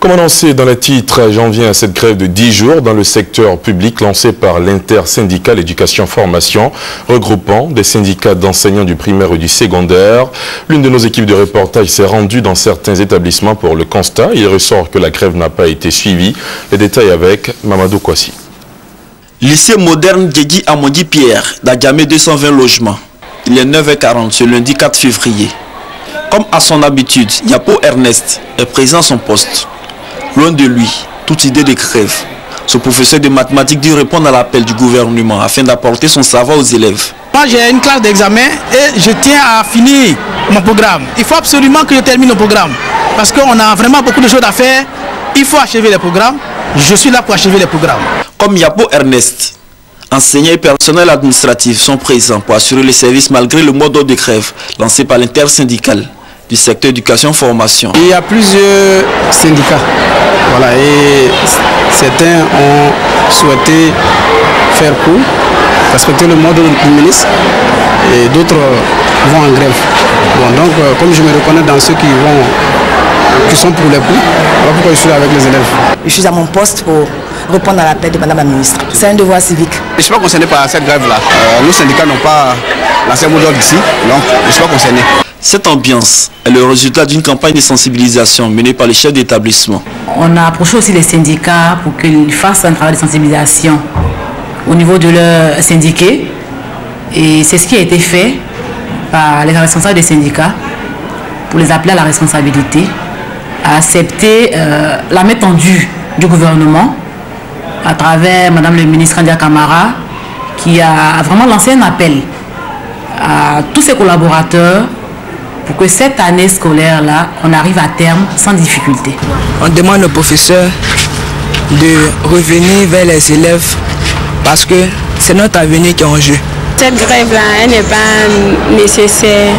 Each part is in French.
Comme annoncé dans le titre, j'en viens à cette grève de 10 jours dans le secteur public lancée par l'intersyndicale éducation-formation, regroupant des syndicats d'enseignants du primaire et du secondaire. L'une de nos équipes de reportage s'est rendue dans certains établissements pour le constat. Il ressort que la grève n'a pas été suivie. Les détails avec Mamadou Kwasi. Lycée moderne Djegi Amodi Pierre, d'Adjamé 220 logements. Il est 9h40 ce lundi 4 février. Comme à son habitude, Yapo Ernest est présent à son poste. Loin de lui, toute idée de grève. Ce professeur de mathématiques dut répondre à l'appel du gouvernement afin d'apporter son savoir aux élèves. Moi j'ai une classe d'examen et je tiens à finir mon programme. Il faut absolument que je termine le programme parce qu'on a vraiment beaucoup de choses à faire. Il faut achever les programmes. Je suis là pour achever les programmes. Comme Yapo Ernest, enseignants et personnel administratif sont présents pour assurer les services malgré le mot d'ordre de grève lancé par l'intersyndicale du secteur éducation-formation. Il y a plusieurs syndicats. Voilà, et certains ont souhaité faire court, respecter le mot d'ordre du ministre, et d'autres vont en grève. Bon, donc, comme je me reconnais dans ceux qui sont pour les coups, voilà pourquoi je suis là avec les élèves. Je suis à mon poste pour répondre à l'appel de Madame la ministre. C'est un devoir civique. Je ne suis pas concerné par cette grève-là. Nos syndicats n'ont pas lancé un mot d'ordre ici, donc je ne suis pas concerné. Cette ambiance est le résultat d'une campagne de sensibilisation menée par les chefs d'établissement. On a approché aussi les syndicats pour qu'ils fassent un travail de sensibilisation au niveau de leurs syndiqués. Et c'est ce qui a été fait par les responsables des syndicats pour les appeler à la responsabilité, à accepter la main tendue du gouvernement à travers Madame le ministre Andia Kamara qui a vraiment lancé un appel à tous ses collaborateurs pour que cette année scolaire-là, on arrive à terme sans difficulté. On demande aux professeurs de revenir vers les élèves parce que c'est notre avenir qui est en jeu. Cette grève-là, elle n'est pas nécessaire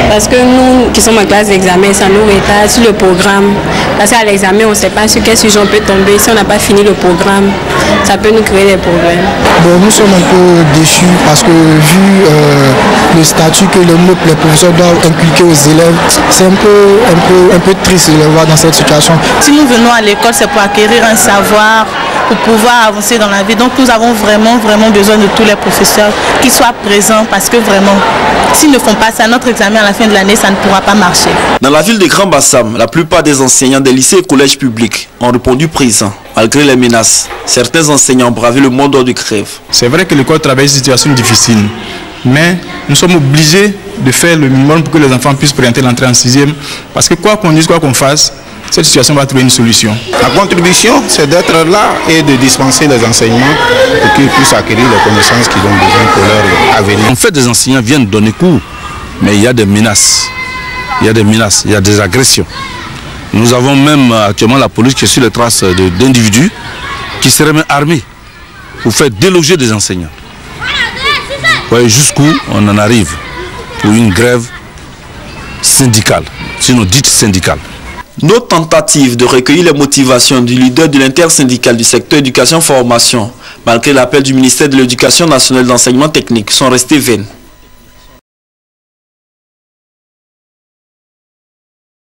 parce que nous qui sommes en classe d'examen, ça nous retarde sur le programme. Parce qu'à l'examen, on ne sait pas sur quel sujet on peut tomber. Si on n'a pas fini le programme, ça peut nous créer des problèmes. Bon, nous sommes un peu déçus parce que vu le statut que les professeurs doivent inculquer aux élèves, c'est un peu triste de les voir dans cette situation. Si nous venons à l'école, c'est pour acquérir un savoir, pour pouvoir avancer dans la vie. Donc nous avons vraiment besoin de tous les professeurs qui soient présents parce que vraiment, s'ils ne font pas ça, notre examen à la fin de l'année, ça ne pourra pas marcher. Dans la ville de Grand Bassam, la plupart des enseignants des lycées et collèges publics ont répondu présents, malgré les menaces. Certains enseignants ont bravé le mot d'ordre de grève. C'est vrai que l'école travaille une situation difficile, mais nous sommes obligés de faire le minimum pour que les enfants puissent présenter l'entrée en 6e, parce que quoi qu'on dise, quoi qu'on fasse, cette situation va trouver une solution. La contribution, c'est d'être là et de dispenser les enseignements pour qu'ils puissent acquérir les connaissances qu'ils ont besoin pour leur avenir. En fait, des enseignants viennent donner cours, mais il y a des menaces. Il y a des menaces, il y a des agressions. Nous avons même actuellement la police qui est sur les traces d'individus qui seraient même armés pour faire déloger des enseignants. Vous voyez jusqu'où on en arrive pour une grève syndicale, sinon dite syndicale. Nos tentatives de recueillir les motivations du leader de l'intersyndicale du secteur éducation-formation, malgré l'appel du ministère de l'Éducation nationale d'enseignement technique, sont restées vaines.